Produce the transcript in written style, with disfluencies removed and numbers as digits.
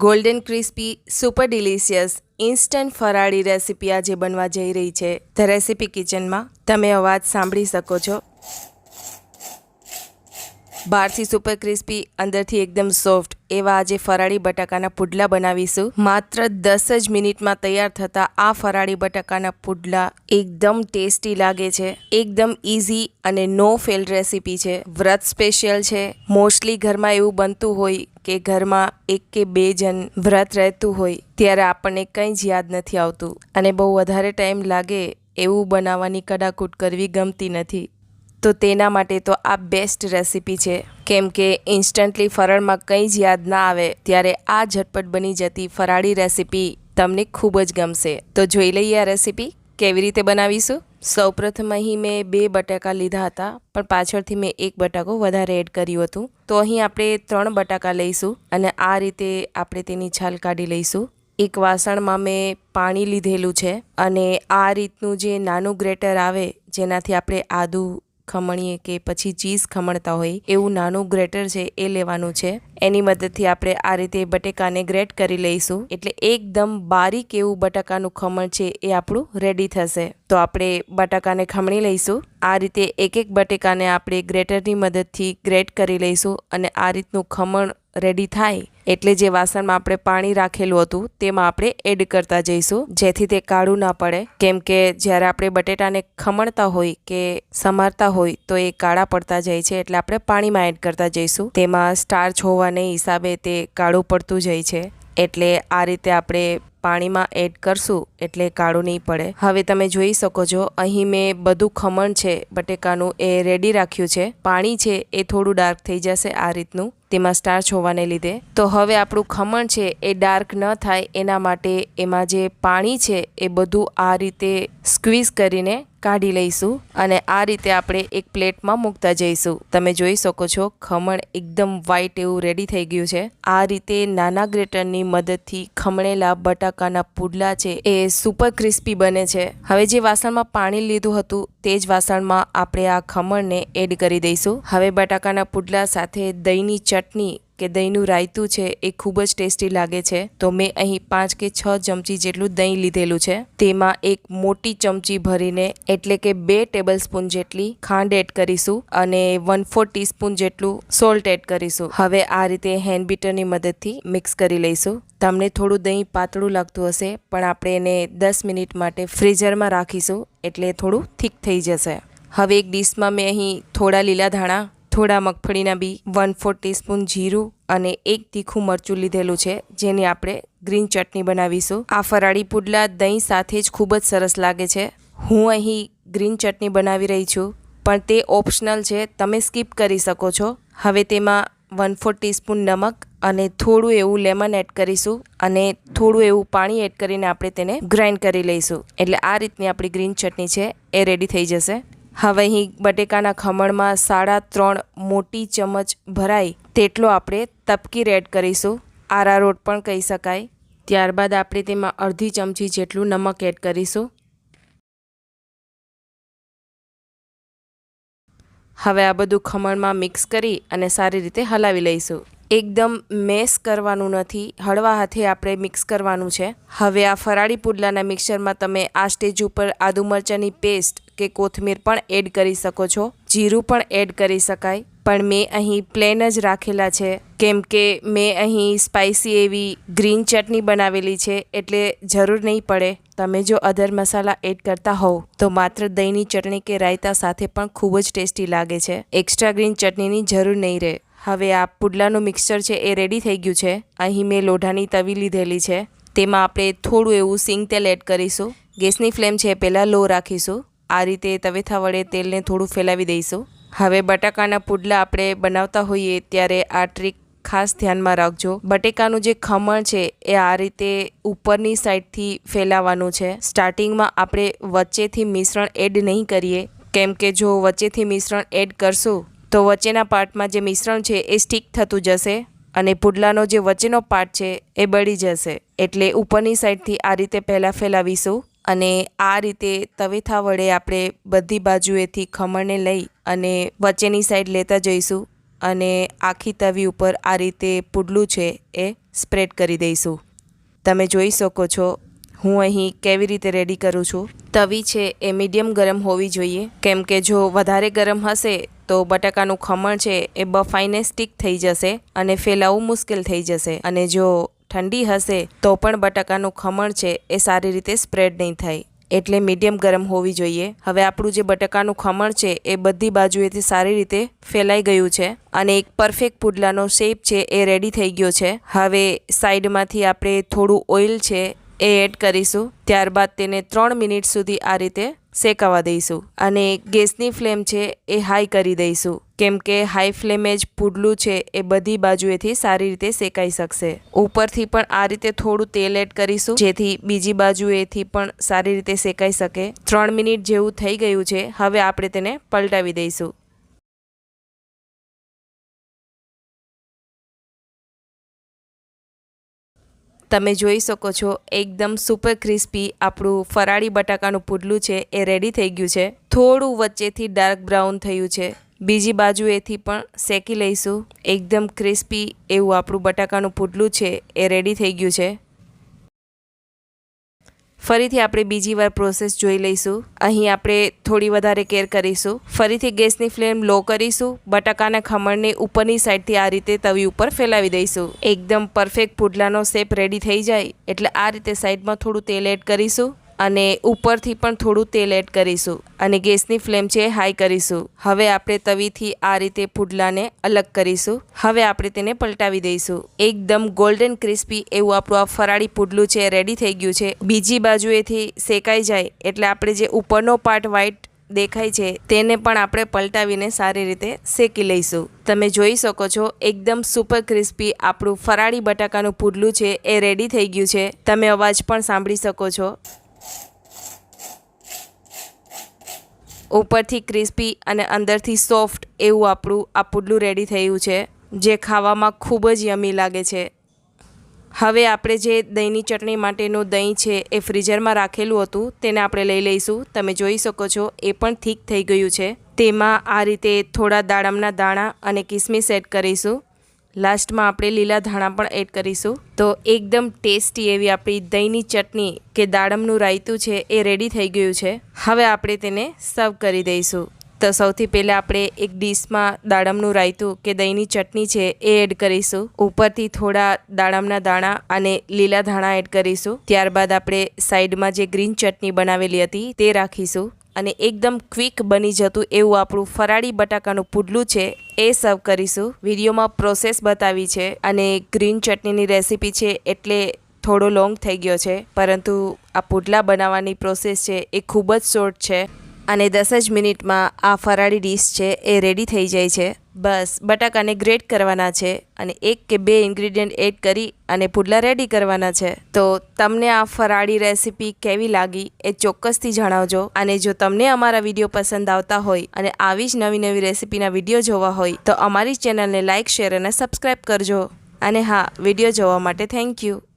Golden crispy super delicious instant ફરાળી recipe આજે બનવા જઈ રહી છે. ધ રેસીપી કિચનમાં તમે અવાજ સાંભળી શકો છો. બહારથી સુપર ક્રિસ્પી, અંદરથી એકદમ સોફ્ટ એવા આજે ફરાળી બટાકાના પુડલા બનાવીશું. માત્ર 10 જ મિનિટમાં તૈયાર થતા આ ફરાળી બટાકાના પુડલા એકદમ ટેસ્ટી લાગે છે. એકદમ ઇઝી અને નો ફેલ રેસીપી છે. વ્રત સ્પેશિયલ છે. મોસ્ટલી ઘરમાં એવું બનતું હોય કે ઘરમાં 1 કે 2 જણ વ્રત રહેતું હોય ત્યારે આપણને કંઈ જ યાદ નથી આવતું અને બહુ વધારે ટાઈમ લાગે એવું બનાવવાની કડાકૂટ કરવી ગમતી નથી. તો તેના માટે તો આ બેસ્ટ રેસીપી છે, કેમ કે ઇન્સ્ટન્ટલી ફરાળમાં કંઈ જ યાદ ના આવે ત્યારે આ ઝટપટ બની જતી ફરાળી રેસીપી તમને ખૂબ જ ગમશે. તો જોઈ લઈએ આ રેસીપી કેવી રીતે બનાવીશું. સૌપ્રથમ અહીં મેં 2 બટાકા લીધા હતા, પણ પાછળથી મેં 1 બટાકો વધારે એડ કર્યું હતું. તો અહીં આપણે 3 બટાકા લઈશું અને આ રીતે આપણે તેની છાલ કાઢી લઈશું. એક વાસણમાં મેં પાણી લીધેલું છે અને આ રીતનું જે નાનું ગ્રેટર આવે જેનાથી આપણે આદું ખમણીએ કે પછી ચીઝ ખમણતા હોય એવું નાનું ગ્રેટર છે એ લેવાનું છે. એની મદદથી આપણે આ રીતે બટેકાને ગ્રેટ કરી લઈશું. એટલે એકદમ બારીક એવું બટાકાનું ખમણ છે એ આપણું રેડી થશે. તો આપણે બટાકાને ખમણી લઈશું. આ રીતે એક બટેકાને આપણે ગ્રેટરની મદદથી ગ્રેટ કરી લઈશું અને આ રીતનું ખમણ રેડી થાય એટલે જે વાસણમાં આપણે પાણી રાખેલું હતું તેમાં આપણે એડ કરતા જઈશું, જેથી તે કાળું ના પડે. કેમ કે જ્યારે આપણે બટેટાને ખમણતા હોય કે સમારતા હોય તો એ કાળા પડતા જાય છે, એટલે આપણે પાણીમાં એડ કરતા જઈશું. તેમાં સ્ટાર્ચ હોવાને હિસાબે તે કાળું પડતું જાય છે, એટલે આ રીતે આપણે પાણીમાં એડ કરશું એટલે કાળું નહીં પડે. હવે તમે જોઈ શકો છો અહીં મેં બધું ખમણ છે બટેકાનું એ રેડી રાખ્યું છે. પાણી છે એ થોડું ડાર્ક થઈ જશે આ રીતનું, તેમાં સ્ટાર્ચ હોવાને લીધે. તો હવે આપણું ખમણ છે એ ડાર્ક ન થાય એના માટે એમાં જે પાણી છે એ બધું આ રીતે સ્ક્વીઝ કરીને કાઢી લઈશું અને આ રીતે આપણે એક પ્લેટમાં મૂકતા જઈશું. તમે જોઈ શકો છો ખમણ એકદમ વ્હાઈટ એવું રેડી થઈ ગયું છે. આ રીતે નાના ગ્રેટરની મદદથી ખમણેલા બટાકાના પુડલા છે એ સુપર ક્રિસ્પી બને છે. હવે જે વાસણમાં પાણી લીધું હતું તે જ વાસણમાં આપણે આ ખમણને એડ કરી દઈશું. હવે બટાકાના પુડલા સાથે દહીંની ચટણી કે દહીંનું રાયતું છે એ ખૂબ જ ટેસ્ટી લાગે છે. તો મેં અહીં 5 કે 6 ચમચી જેટલું દહીં લીધેલું છે. તેમાં એક મોટી ચમચી ભરીને એટલે કે 2 ટેબલસ્પૂન જેટલી ખાંડ એડ કરીશું અને 1/4 ટીસ્પૂન જેટલું સોલ્ટ એડ કરીશું. હવે આ રીતે હેન્ડ બીટરની મદદથી મિક્સ કરી લઈશું. તમને થોડું દહીં પાતળું લાગતું હશે, પણ આપણે એને 10 મિનિટ માટે ફ્રીઝરમાં રાખીશું એટલે થોડું થીક થઈ જશે. હવે એક ડીશમાં મેં અહીં થોડા લીલા ધાણા, થોડા મગફળીના બી, 1/4 ટીસ્પૂન જીરું અને 1 તીખું મરચું લીધેલું છે, જેની આપણે ગ્રીન ચટણી બનાવીશું. આ ફરાળી પુડલા દહીં સાથે જ ખૂબ જ સરસ લાગે છે. હું અહીં ગ્રીન ચટણી બનાવી રહી છું, પણ તે ઓપ્શનલ છે, તમે સ્કીપ કરી શકો છો. હવે તેમાં 1/4 ટીસ્પૂન નમક અને થોડું એવું લેમન એડ કરીશું અને થોડું એવું પાણી એડ કરીને આપણે તેને ગ્રાઇન્ડ કરી લઈશું. એટલે આ રીતની આપણી ગ્રીન ચટણી છે એ રેડી થઈ જશે. હવે અહીં બટેકાના ખમણમાં 3.5 મોટી ચમચ ભરાય તેટલો આપણે તપકીર એડ કરીશું. આરારોટ પણ કહી શકાય. ત્યારબાદ આપણે તેમાં અડધી ચમચી જેટલું નમક એડ કરીશું. હવે આ બધું ખમણમાં મિક્સ કરી અને સારી રીતે હલાવી લઈશું. એકદમ મેશ કરવાનું નથી, હળવા હાથે આપણે મિક્સ કરવાનું છે. હવે આ ફરાળી પુડલાના મિક્સરમાં તમે આ સ્ટેજ ઉપર આદુ મરચાંની પેસ્ટ કે કોથમીર પણ એડ કરી શકો છો. જીરું પણ એડ કરી શકાય, પણ મેં અહીં પ્લેન જ રાખેલા છે, કેમ કે મેં અહીં સ્પાઇસી એવી ગ્રીન ચટણી બનાવેલી છે એટલે જરૂર નહીં પડે. તમે જો અધર મસાલા એડ કરતા હોવ તો માત્ર દહીંની ચટણી કે રાયતા સાથે પણ ખૂબ જ ટેસ્ટી લાગે છે. એક્સ્ટ્રા ગ્રીન ચટણીની જરૂર નહીં રહે. હવે આ પુડલાનું મિક્સચર છે એ રેડી થઈ ગયું છે. અહીં મેં લોઢાની તવી લીધેલી છે, તેમાં આપણે થોડું એવું સિંગ તેલ એડ કરીશું. ગેસની ફ્લેમ છે પહેલાં લો રાખીશું. આ રીતે તવેથા વડે તેલને થોડું ફેલાવી દઈશું. હવે બટાકાના પુડલા આપણે બનાવતા હોઈએ ત્યારે આ ટ્રીક ખાસ ધ્યાનમાં રાખજો. બટેકાનું જે ખમણ છે એ આ રીતે ઉપરની સાઈડથી ફેલાવવાનું છે. સ્ટાર્ટિંગમાં આપણે વચ્ચેથી મિશ્રણ એડ નહીં કરીએ, કેમ કે જો વચ્ચેથી મિશ્રણ એડ કરશું તો વચ્ચેના પાર્ટમાં જે મિશ્રણ છે એ સ્ટીક થતું જશે અને પુડલાનો જે વચ્ચેનો પાર્ટ છે એ બળી જશે. એટલે ઉપરની સાઈડથી આ રીતે પહેલાં ફેલાવીશું અને આ રીતે તવેથા વડે આપણે બધી બાજુએથી ખમણને લઈ અને વચ્ચેની સાઈડ લેતા જઈશું અને આખી તવી ઉપર આ રીતે પુડલું છે એ સ્પ્રેડ કરી દઈશું। તમે જોઈ શકો છો હું અહીં કેવી રીતે રેડી કરું છું। તવી છે એ મીડિયમ ગરમ હોવી જોઈએ, કેમ કે જો વધારે ગરમ હશે તો બટાકાનું ખમણ છે એ બફાઈને સ્ટીક થઈ જશે અને ફેલાવવું મુશ્કેલ થઈ જશે, અને જો ઠંડી હશે તો પણ બટાકાનું ખમણ છે એ સારી રીતે સ્પ્રેડ નહીં થાય, એટલે મીડિયમ ગરમ હોવી જોઈએ। હવે આપણું જે બટાકાનું ખમણ છે એ બધી બાજુએથી સારી રીતે ફેલાઈ ગયું છે અને એક પરફેક્ટ પુડલાનો શેપ છે એ રેડી થઈ ગયો છે। હવે સાઈડમાંથી આપણે થોડું ઓઇલ છે એ એડ કરીશું, ત્યારબાદ તેને 3 મિનિટ સુધી આ રીતે શેકાવા દઈશું અને ગેસની ફ્લેમ છે એ હાઈ કરી દઈશું, કેમ કે હાઈ ફ્લેમે જ પુડલું છે એ બધી બાજુએથી સારી રીતે શેકાઈ શકશે। ઉપરથી પણ આ રીતે થોડું તેલ એડ કરીશું, જેથી બીજી બાજુએથી પણ સારી રીતે શેકાઈ શકે। 3 મિનિટ જેવું થઈ ગયું છે, હવે આપણે તેને પલટાવી દઈશું। તમે જોઈ શકો છો એકદમ સુપર ક્રિસ્પી આપણું ફરાળી બટાકાનું પુડલું છે એ રેડી થઈ ગયું છે। થોડું વચ્ચેથી ડાર્ક બ્રાઉન થયું છે, બીજી બાજુએથી પણ શેકી લઈશું। એકદમ ક્રિસ્પી એવું આપણું બટાકાનું પુડલું છે એ રેડી થઈ ગયું છે। ફરીથી આપણે બીજી વાર પ્રોસેસ જોઈ લઈશું। અહીં આપણે થોડી વધારે કેર કરીશું। ફરીથી ગેસની ફ્લેમ લો કરીશું, બટાકાના ખમણને ઉપરની સાઈડથી આ રીતે તવી ઉપર ફેલાવી દઈશું। એકદમ પરફેક્ટ પુડલાનો શેપ રેડી થઈ જાય એટલે આ રીતે સાઈડમાં થોડું તેલ એડ કરીશું અને ઉપરથી પણ થોડું તેલ એડ કરીશું અને ગેસની ફ્લેમ છે હાઈ કરીશું। હવે આપણે તવીથી આ રીતે પુડલાને અલગ કરીશું। હવે આપણે તેને પલટાવી દઈશું। એકદમ ગોલ્ડન ક્રિસ્પી એવું આપણું આ ફરાળી પુડલું છે રેડી થઈ ગયું છે। બીજી બાજુએથી શેકાઈ જાય એટલે આપણે જે ઉપરનો પાર્ટ વ્હાઈટ દેખાય છે તેને પણ આપણે પલટાવીને સારી રીતે શેકી લઈશું। તમે જોઈ શકો છો એકદમ સુપર ક્રિસ્પી આપણું ફરાળી બટાકાનું પુડલું છે એ રેડી થઈ ગયું છે। તમે અવાજ પણ સાંભળી શકો છો। ઉપરથી ક્રિસ્પી અને અંદરથી સોફ્ટ એવું આપણું આ પુડલું રેડી થયું છે, જે ખાવામાં ખૂબ જ યમી લાગે છે। હવે આપણે જે દહીંની ચટણી માટેનું દહીં છે એ ફ્રીઝરમાં રાખેલું હતું તેને આપણે લઈ લઈશું। તમે જોઈ શકો છો એ પણ થીક થઈ ગયું છે। તેમાં આ રીતે થોડા દાડમના દાણા અને કિસમિસ એડ કરીશું। લાસ્ટમાં આપણે લીલા ધાણા પણ એડ કરીશું। તો એકદમ ટેસ્ટી એવી આપણી દહીંની ચટણી કે દાડમનું રાયતું છે એ રેડી થઈ ગયું છે। હવે આપણે તેને સર્વ કરી દઈશું। તો સૌથી પહેલાં આપણે એક ડીશમાં દાડમનું રાયતું કે દહીંની ચટણી છે એ એડ કરીશું। ઉપરથી થોડા દાડમના દાણા અને લીલા ધાણા એડ કરીશું। ત્યારબાદ આપણે સાઈડમાં જે ગ્રીન ચટણી બનાવેલી હતી તે રાખીશું અને એકદમ ક્વિક બની જતું એવું આપણું ફરાળી બટાકાનું પુડલું છે એ સર્વ કરીશું। વિડીયોમાં પ્રોસેસ બતાવી છે અને ગ્રીન ચટણીની રેસીપી છે એટલે થોડો લોંગ થઈ ગયો છે, પરંતુ આ પુડલા બનાવવાની પ્રોસેસ છે એ ખૂબ જ શોર્ટ છે અને 10 જ મિનિટમાં આ ફરાળી ડીશ છે એ રેડી થઈ જાય છે। બસ બટાકાને ગ્રેટ કરવાના છે અને 1 કે 2 ઇન્ગ્રીડિયન્ટ એડ કરી અને પુડલા રેડી કરવાના છે। તો તમને આ ફરાળી રેસીપી કેવી લાગી એ ચોક્કસથી જણાવજો, અને જો તમને અમારા વિડીયો પસંદ આવતા હોય અને આવી જ નવી રેસીપીના વિડીયો જોવા હોય તો અમારી ચેનલને લાઇક, શેર અને સબસ્ક્રાઈબ કરજો। અને હા, વિડીયો જોવા માટે થેન્ક યુ।